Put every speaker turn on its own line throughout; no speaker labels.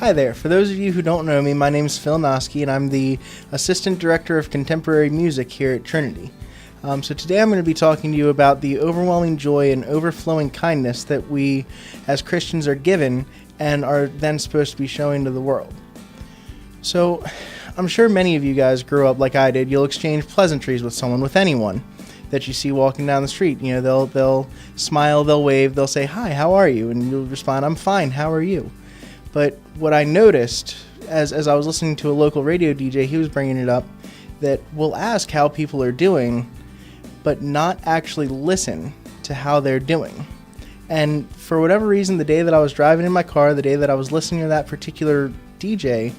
Hi there. For those of you who don't know me, my name is Phil Noske, and I'm the Assistant Director of Contemporary Music here at Trinity. So today I'm going to be talking to you about the overwhelming joy and overflowing kindness that we as Christians are given and are then supposed to be showing to the world. So I'm sure many of you guys grew up like I did. You'll exchange pleasantries with someone, with anyone that you see walking down the street. You know, they'll smile, they'll wave, they'll say, "Hi, how are you?" And you'll respond, "I'm fine, how are you?" But what I noticed as I was listening to a local radio DJ, he was bringing it up, that we'll ask how people are doing, but not actually listen to how they're doing. And for whatever reason, the day that I was driving in my car, the day that I was listening to that particular DJ,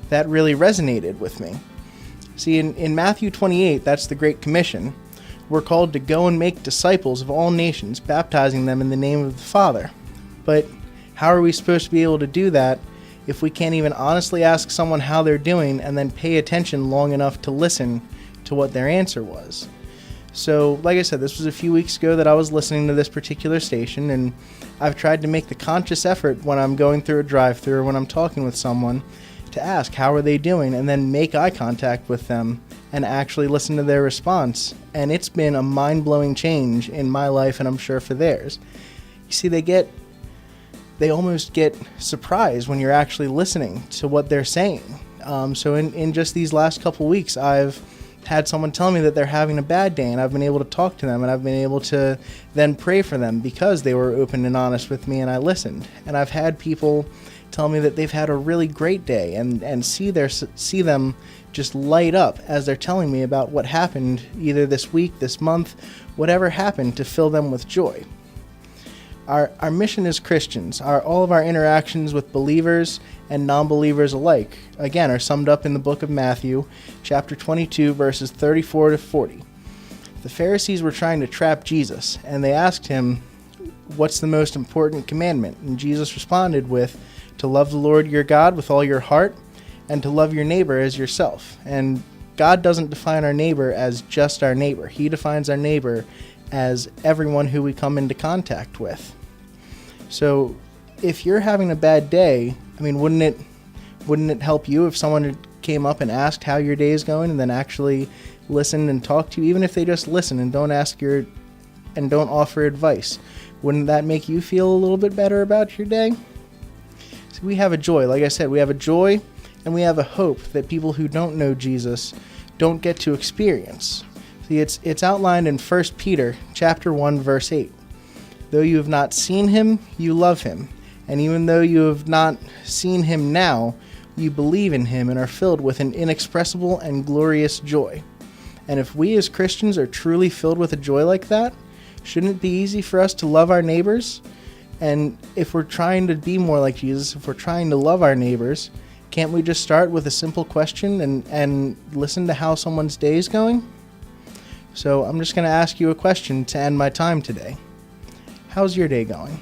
that really resonated with me. See, in Matthew 28, that's the Great Commission. We're called to go and make disciples of all nations, baptizing them in the name of the Father. But how are we supposed to be able to do that if we can't even honestly ask someone how they're doing and then pay attention long enough to listen to what their answer was? So, like I said, this was a few weeks ago that I was listening to this particular station, and I've tried to make the conscious effort when I'm going through a drive-thru or when I'm talking with someone to ask how are they doing and then make eye contact with them and actually listen to their response. And it's been a mind-blowing change in my life, and I'm sure for theirs. You see, they almost get surprised when you're actually listening to what they're saying. So in just these last couple weeks, I've had someone tell me that they're having a bad day, and I've been able to talk to them, and I've been able to then pray for them because they were open and honest with me and I listened. And I've had people tell me that they've had a really great day and see them just light up as they're telling me about what happened either this week, this month, whatever happened, to fill them with joy. Our mission as Christians, all of our interactions with believers and non-believers alike, again, are summed up in the book of Matthew, chapter 22, verses 34 to 40. The Pharisees were trying to trap Jesus, and they asked him, "What's the most important commandment?" And Jesus responded with, "To love the Lord your God with all your heart, and to love your neighbor as yourself." And God doesn't define our neighbor as just our neighbor. He defines our neighbor as everyone who we come into contact with. So if you're having a bad day, I mean, wouldn't it help you if someone came up and asked how your day is going and then actually listened and talked to you, even if they just listen and don't offer advice? Wouldn't that make you feel a little bit better about your day? So we have a joy, like I said, we have a joy and we have a hope that people who don't know Jesus don't get to experience. See, it's outlined in 1 Peter chapter 1, verse 8. "Though you have not seen him, you love him. And even though you have not seen him now, you believe in him and are filled with an inexpressible and glorious joy." And if we as Christians are truly filled with a joy like that, shouldn't it be easy for us to love our neighbors? And if we're trying to be more like Jesus, if we're trying to love our neighbors, can't we just start with a simple question and listen to how someone's day is going? So I'm just going to ask you a question to end my time today. How's your day going?